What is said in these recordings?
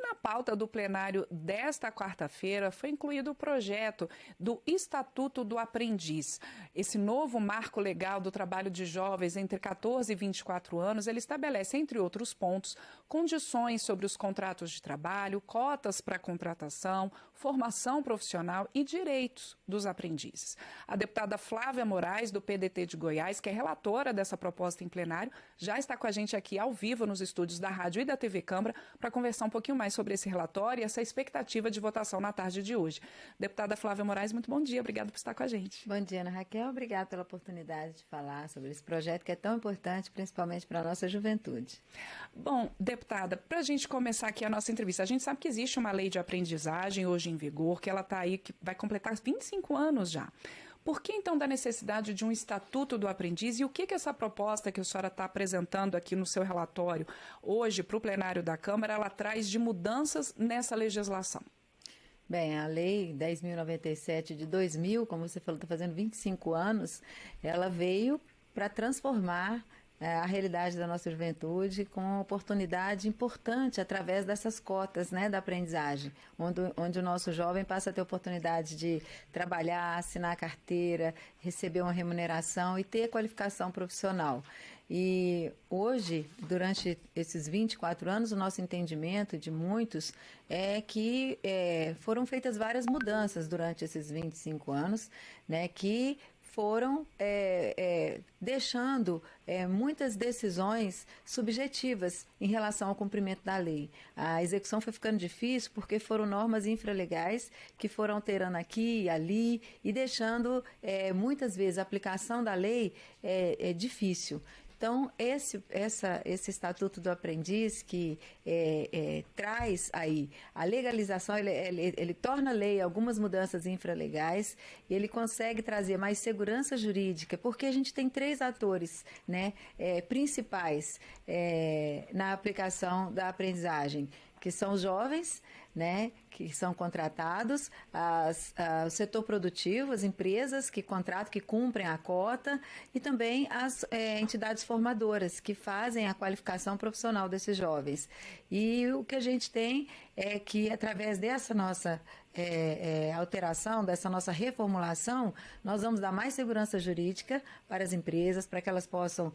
na pauta do plenário desta quarta-feira foi incluído o projeto do Estatuto do Aprendiz. Esse novo marco legal do trabalho de jovens entre 14 e 24 anos, ele estabelece, entre outros pontos, condições sobre os contratos de trabalho, cotas para contratação, formação profissional e direitos dos aprendizes. A deputada Flávia Moraes, do PDT de Goiás, que é relatora dessa proposta em plenário, já está com a gente aqui ao vivo nos estúdios da Rádio e da TV Câmara para conversar um pouquinho mais sobre esse relatório e essa expectativa de votação na tarde de hoje. Deputada Flávia Moraes, muito bom dia, obrigada por estar com a gente. Bom dia, Ana Raquel, obrigada pela oportunidade de falar sobre esse projeto que é tão importante, principalmente para a nossa juventude. Bom, deputada, para a gente começar aqui a nossa entrevista, a gente sabe que existe uma lei de aprendizagem hoje em vigor, que ela está aí, que vai completar 25 anos já. Por que, então, da necessidade de um Estatuto do Aprendiz e o que essa proposta que a senhora está apresentando aqui no seu relatório hoje para o plenário da Câmara, ela traz de mudanças nessa legislação? Bem, a Lei 10.097 de 2000, como você falou, está fazendo 25 anos, ela veio para transformar a realidade da nossa juventude com uma oportunidade importante através dessas cotas, né, da aprendizagem, onde o nosso jovem passa a ter oportunidade de trabalhar, assinar a carteira, receber uma remuneração e ter qualificação profissional. E hoje, durante esses 24 anos, o nosso entendimento de muitos é que foram feitas várias mudanças durante esses 25 anos, né, que foram deixando muitas decisões subjetivas em relação ao cumprimento da lei. A execução foi ficando difícil porque foram normas infralegais que foram alterando aqui e ali e deixando muitas vezes a aplicação da lei difícil. Então, esse Estatuto do Aprendiz que traz aí a legalização, ele torna lei algumas mudanças infralegais e ele consegue trazer mais segurança jurídica, porque a gente tem três atores, né, principais na aplicação da aprendizagem, que são os jovens, né, que são contratados, o setor produtivo, as empresas que contratam, que cumprem a cota, e também as entidades formadoras, que fazem a qualificação profissional desses jovens. E o que a gente tem é que, através dessa nossa alteração, dessa nossa reformulação, nós vamos dar mais segurança jurídica para as empresas, para que elas possam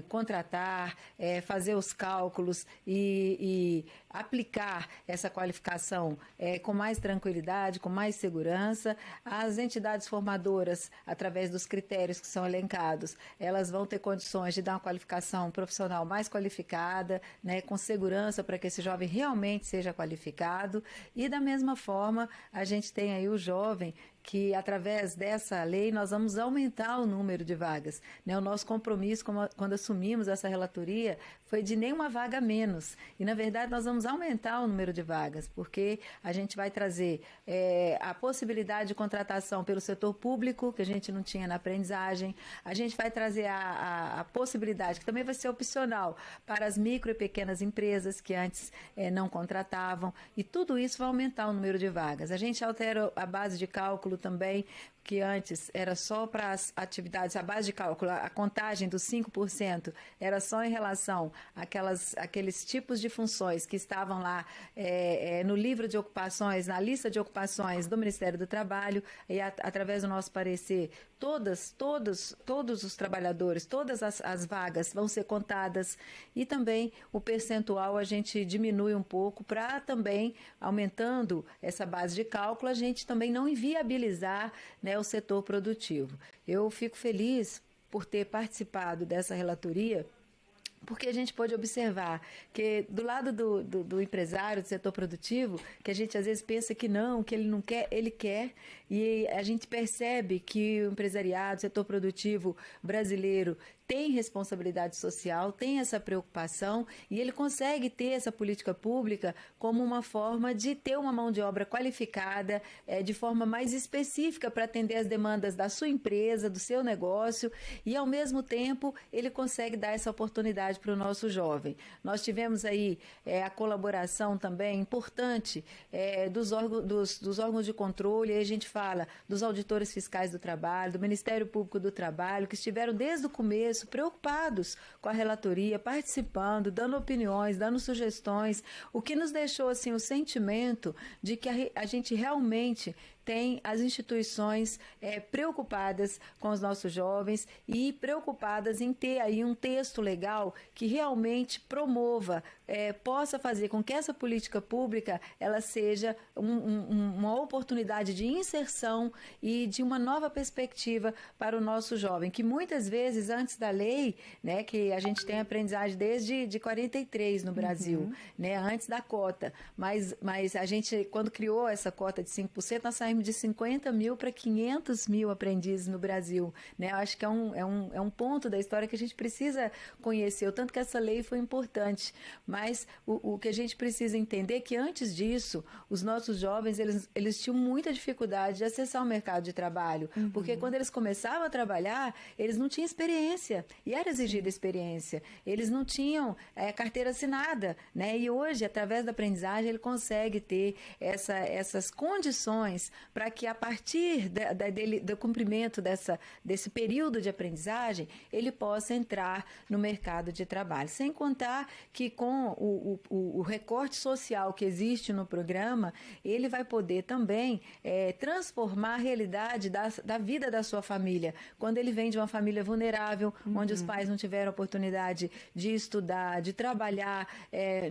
contratar, fazer os cálculos e aplicar essa qualificação com mais tranquilidade, com mais segurança. As entidades formadoras, através dos critérios que são elencados, elas vão ter condições de dar uma qualificação profissional mais qualificada, né, com segurança para que esse jovem realmente seja qualificado. E da mesma forma, a gente tem aí o jovem que, através dessa lei, nós vamos aumentar o número de vagas, né? O nosso compromisso, quando assumimos essa relatoria, foi de nenhuma vaga menos. E, na verdade, nós vamos aumentar o número de vagas, porque a gente vai trazer a possibilidade de contratação pelo setor público, que a gente não tinha na aprendizagem. A gente vai trazer a possibilidade, que também vai ser opcional, para as micro e pequenas empresas que antes não contratavam. E tudo isso vai aumentar o número de vagas. A gente altera a base de cálculo também, que antes era só para as atividades, a base de cálculo, a contagem dos 5% era só em relação àqueles tipos de funções que estavam lá no livro de ocupações, na lista de ocupações do Ministério do Trabalho, e através do nosso parecer, todos os trabalhadores, todas as vagas vão ser contadas, e também o percentual a gente diminui um pouco para também, aumentando essa base de cálculo, a gente também não inviabilizar, né, o setor produtivo. Eu fico feliz por ter participado dessa relatoria, porque a gente pode observar que do lado do empresário, do setor produtivo, que a gente às vezes pensa que não, que ele não quer, ele quer, e a gente percebe que o empresariado, o setor produtivo brasileiro tem responsabilidade social, tem essa preocupação, e ele consegue ter essa política pública como uma forma de ter uma mão de obra qualificada, de forma mais específica para atender as demandas da sua empresa, do seu negócio, e ao mesmo tempo ele consegue dar essa oportunidade para o nosso jovem. Nós tivemos aí a colaboração também importante dos órgãos de controle, aí a gente fala dos auditores fiscais do trabalho, do Ministério Público do Trabalho, que estiveram desde o começo começo preocupados com a relatoria, participando, dando opiniões, dando sugestões, o que nos deixou assim o sentimento de que a gente realmente tem as instituições preocupadas com os nossos jovens e preocupadas em ter aí um texto legal que realmente promova, possa fazer com que essa política pública ela seja uma oportunidade de inserção e de uma nova perspectiva para o nosso jovem, que muitas vezes antes da lei, né, que a gente tem aprendizagem desde 43 no Brasil, né, antes da cota, mas a gente, quando criou essa cota de 5%, nós saímos de 50 mil para 500 mil aprendizes no Brasil, né? Eu acho que é um ponto da história que a gente precisa conhecer, o tanto que essa lei foi importante, mas o que a gente precisa entender é que antes disso, os nossos jovens, eles tinham muita dificuldade de acessar o mercado de trabalho, porque quando eles começavam a trabalhar, eles não tinham experiência, e era exigida experiência, eles não tinham carteira assinada, né? E hoje, através da aprendizagem, ele consegue ter essas condições para que a partir do cumprimento desse período de aprendizagem, ele possa entrar no mercado de trabalho. Sem contar que com o recorte social que existe no programa, ele vai poder também transformar a realidade da vida da sua família. Quando ele vem de uma família vulnerável, onde os pais não tiveram oportunidade de estudar, de trabalhar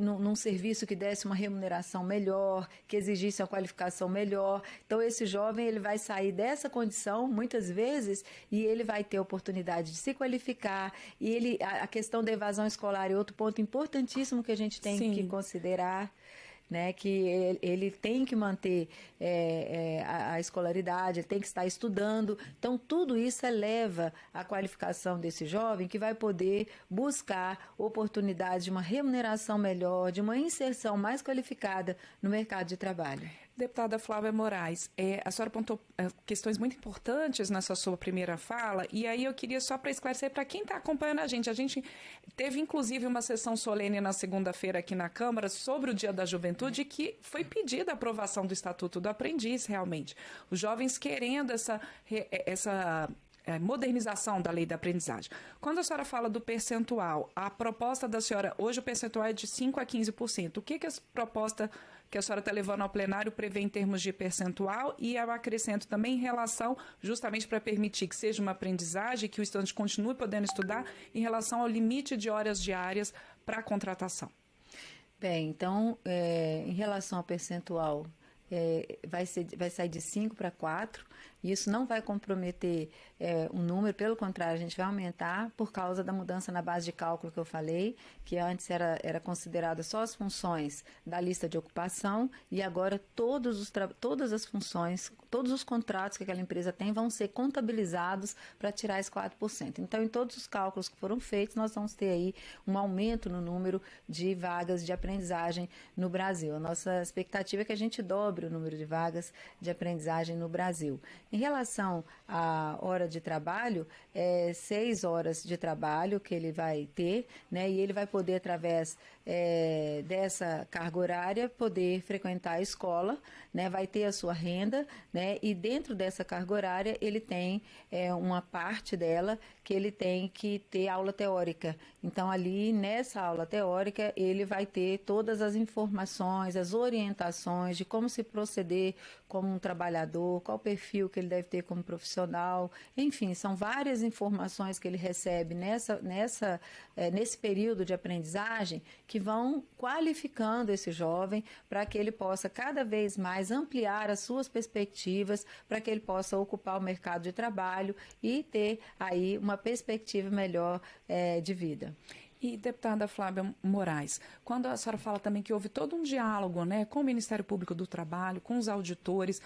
num serviço que desse uma remuneração melhor, que exigisse uma qualificação melhor. Então, esse jovem ele vai sair dessa condição, muitas vezes, e ele vai ter a oportunidade de se qualificar. E a questão da evasão escolar é outro ponto importantíssimo que a gente tem que considerar, né, que ele tem que manter a escolaridade, ele tem que estar estudando. Então, tudo isso eleva a qualificação desse jovem, que vai poder buscar oportunidades de uma remuneração melhor, de uma inserção mais qualificada no mercado de trabalho. Deputada Flávia Moraes, a senhora apontou questões muito importantes nessa sua primeira fala, e aí eu queria só para esclarecer para quem está acompanhando a gente teve inclusive uma sessão solene na segunda-feira aqui na Câmara sobre o Dia da Juventude, que foi pedida a aprovação do Estatuto do Aprendiz, realmente. Os jovens querendo essa modernização da lei da aprendizagem. Quando a senhora fala do percentual, a proposta da senhora, hoje o percentual é de 5% a 15%. O que a proposta que a senhora está levando ao plenário prevê em termos de percentual? E eu acrescento também em relação, justamente para permitir que seja uma aprendizagem, que o estudante continue podendo estudar, em relação ao limite de horas diárias para a contratação. Bem, então, em relação ao percentual, vai sair de 5 para 4. Isso não vai comprometer um número, pelo contrário, a gente vai aumentar por causa da mudança na base de cálculo que eu falei, que antes era considerada só as funções da lista de ocupação, e agora todas as funções, todos os contratos que aquela empresa tem vão ser contabilizados para tirar esse 4%. Então, em todos os cálculos que foram feitos, nós vamos ter aí um aumento no número de vagas de aprendizagem no Brasil. A nossa expectativa é que a gente dobre o número de vagas de aprendizagem no Brasil. Em relação à hora de trabalho, 6 horas de trabalho que ele vai ter, né, e ele vai poder, através dessa carga horária, poder frequentar a escola, né, vai ter a sua renda, né, e dentro dessa carga horária ele tem uma parte dela que ele tem que ter aula teórica. Então, ali nessa aula teórica, ele vai ter todas as informações, as orientações de como se proceder como um trabalhador, qual o perfil que ele deve ter como profissional, enfim, são várias informações que ele recebe nesse período de aprendizagem que vão qualificando esse jovem para que ele possa cada vez mais ampliar as suas perspectivas, para que ele possa ocupar o mercado de trabalho e ter aí uma perspectiva melhor de vida. E, deputada Flávia Moraes, quando a senhora fala também que houve todo um diálogo, né, com o Ministério Público do Trabalho, com os auditores,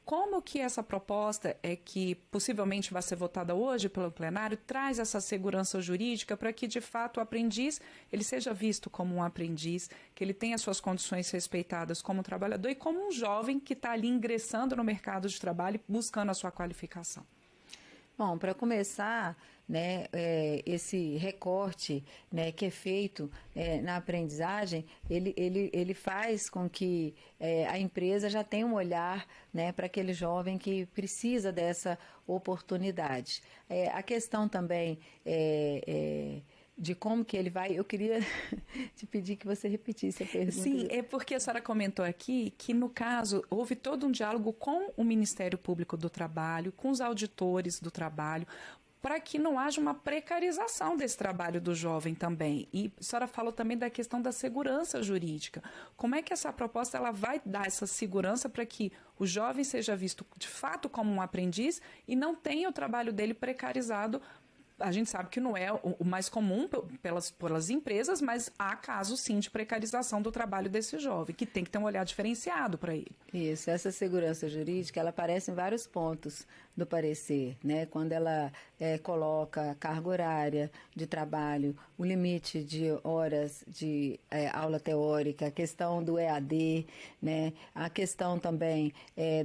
como que essa proposta, que possivelmente vai ser votada hoje pelo plenário, traz essa segurança jurídica para que, de fato, o aprendiz ele seja visto como um aprendiz, que ele tenha suas condições respeitadas como trabalhador e como um jovem que está ali ingressando no mercado de trabalho buscando a sua qualificação? Bom, para começar, né, esse recorte, né, que é feito na aprendizagem, ele faz com que a empresa já tenha um olhar, né, para aquele jovem que precisa dessa oportunidade. A questão também de como que ele vai, eu queria te pedir que você repetisse a pergunta. Sim, é porque a senhora comentou aqui que, no caso, houve todo um diálogo com o Ministério Público do Trabalho, com os auditores do trabalho, para que não haja uma precarização desse trabalho do jovem também. E a senhora falou também da questão da segurança jurídica. Como é que essa proposta ela vai dar essa segurança para que o jovem seja visto de fato como um aprendiz e não tenha o trabalho dele precarizado? A gente sabe que não é o mais comum pelas empresas, mas há casos sim de precarização do trabalho desse jovem, que tem que ter um olhar diferenciado para ele. Isso, essa segurança jurídica, ela aparece em vários pontos do parecer, né? Quando ela coloca a carga horária de trabalho, o limite de horas de aula teórica, a questão do EAD, né? A questão também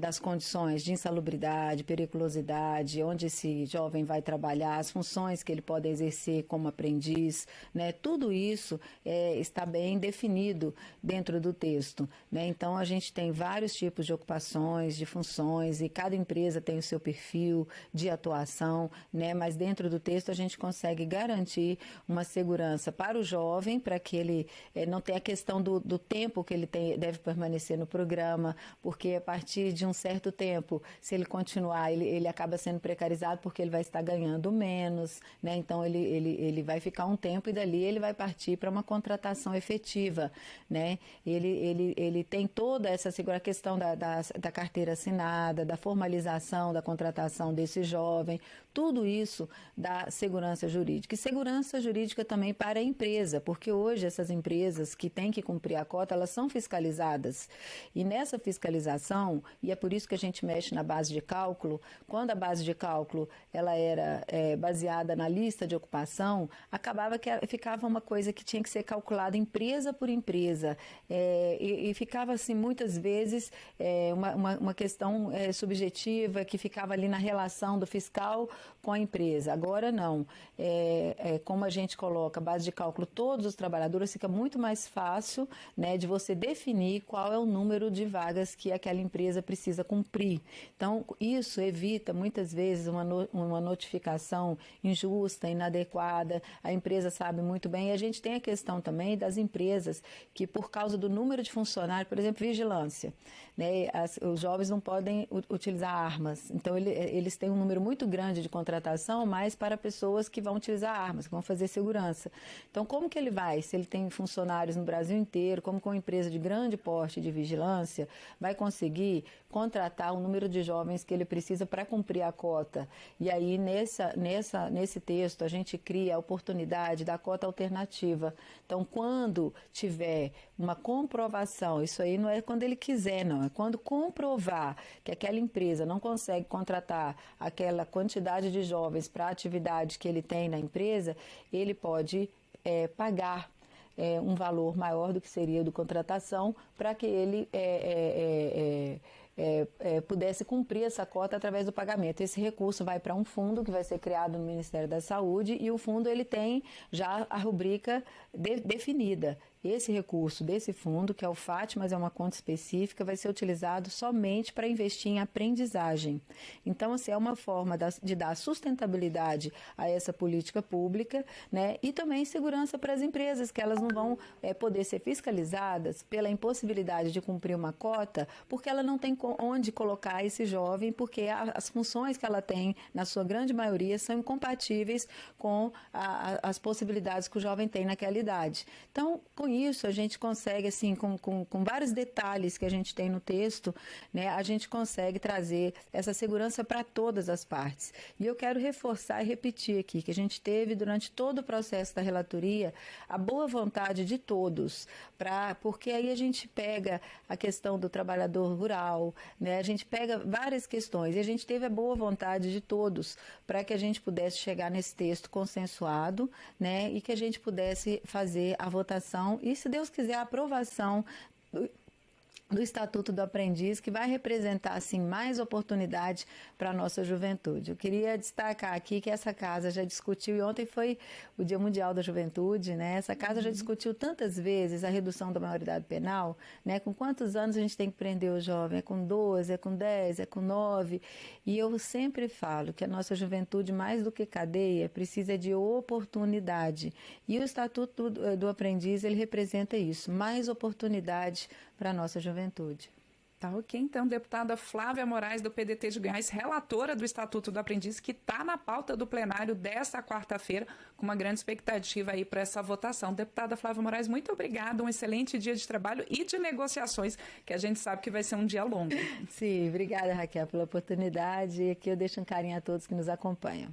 das condições de insalubridade, periculosidade, onde esse jovem vai trabalhar, as funções que ele pode exercer como aprendiz, né? Tudo isso está bem definido dentro do texto, né? Então, a gente tem vários tipos de ocupações, de funções, e cada empresa tem o seu perfil de atuação, né? Mas dentro do texto a gente consegue garantir uma segurança para o jovem, para que ele não tenha a questão do tempo que ele deve permanecer no programa, porque a partir de um certo tempo, se ele continuar, ele acaba sendo precarizado porque ele vai estar ganhando menos, né? Então ele vai ficar um tempo e dali ele vai partir para uma contratação efetiva, né? Ele tem toda essa segurança, a questão da carteira assinada, da formalização da contratação desse jovem, tudo isso dá segurança jurídica. E segurança jurídica também para a empresa, porque hoje essas empresas que têm que cumprir a cota, elas são fiscalizadas. E nessa fiscalização, e é por isso que a gente mexe na base de cálculo, quando a base de cálculo ela era baseada na lista de ocupação, acabava que ficava uma coisa que tinha que ser calculada empresa por empresa, e ficava assim muitas vezes uma questão subjetiva que ficava ali na relação do fiscal com a empresa. Agora não. Como a gente coloca a base de cálculo todos os trabalhadores, fica muito mais fácil, né, de você definir qual é o número de vagas que aquela empresa precisa cumprir. Então, isso evita muitas vezes uma notificação injusta, inadequada. A empresa sabe muito bem. E a gente tem a questão também das empresas que, por causa do número de funcionários, por exemplo, vigilância, né, os jovens não podem utilizar armas. Então, eles têm um número muito grande de contratação, mas para pessoas que vão utilizar armas, que vão fazer segurança. Então, como que ele vai, se ele tem funcionários no Brasil inteiro, como com uma empresa de grande porte de vigilância, vai conseguir contratar o número de jovens que ele precisa para cumprir a cota? E aí, nesse texto, a gente cria a oportunidade da cota alternativa. Então, quando tiver uma comprovação, isso aí não é quando ele quiser, não, é quando comprovar que aquela empresa não consegue contratar aquela quantidade de jovens para a atividade que ele tem na empresa, ele pode pagar um valor maior do que seria do contratação para que ele pudesse cumprir essa cota através do pagamento. Esse recurso vai para um fundo que vai ser criado no Ministério da Saúde e o fundo ele tem já a rubrica definida. Esse recurso desse fundo, que é o FAT, mas é uma conta específica, vai ser utilizado somente para investir em aprendizagem. Então, assim, é uma forma de dar sustentabilidade a essa política pública, né? E também segurança para as empresas, que elas não vão poder ser fiscalizadas pela impossibilidade de cumprir uma cota, porque ela não tem onde colocar esse jovem, porque as funções que ela tem, na sua grande maioria, são incompatíveis com as possibilidades que o jovem tem naquela idade. Então, com isso, a gente consegue, assim, com vários detalhes que a gente tem no texto, né, a gente consegue trazer essa segurança para todas as partes. E eu quero reforçar e repetir aqui que a gente teve, durante todo o processo da relatoria, a boa vontade de todos, porque aí a gente pega a questão do trabalhador rural, né, a gente pega várias questões, e a gente teve a boa vontade de todos para que a gente pudesse chegar nesse texto consensuado, né, e que a gente pudesse fazer a votação e, se Deus quiser, a aprovação do Estatuto do Aprendiz, que vai representar, assim, mais oportunidade para a nossa juventude. Eu queria destacar aqui que essa casa já discutiu, e ontem foi o Dia Mundial da Juventude, né? Essa casa já discutiu tantas vezes a redução da maioridade penal, né? Com quantos anos a gente tem que prender o jovem? É com 12, é com 10, é com 9? E eu sempre falo que a nossa juventude, mais do que cadeia, precisa de oportunidade. E o Estatuto do Aprendiz, ele representa isso, mais oportunidade para a nossa juventude. Tá ok, então, deputada Flávia Moraes, do PDT de Goiás, relatora do Estatuto do Aprendiz, que está na pauta do plenário desta quarta-feira, com uma grande expectativa aí para essa votação. Deputada Flávia Moraes, muito obrigada, um excelente dia de trabalho e de negociações, que a gente sabe que vai ser um dia longo. Sim, obrigada, Raquel, pela oportunidade, e aqui eu deixo um carinho a todos que nos acompanham.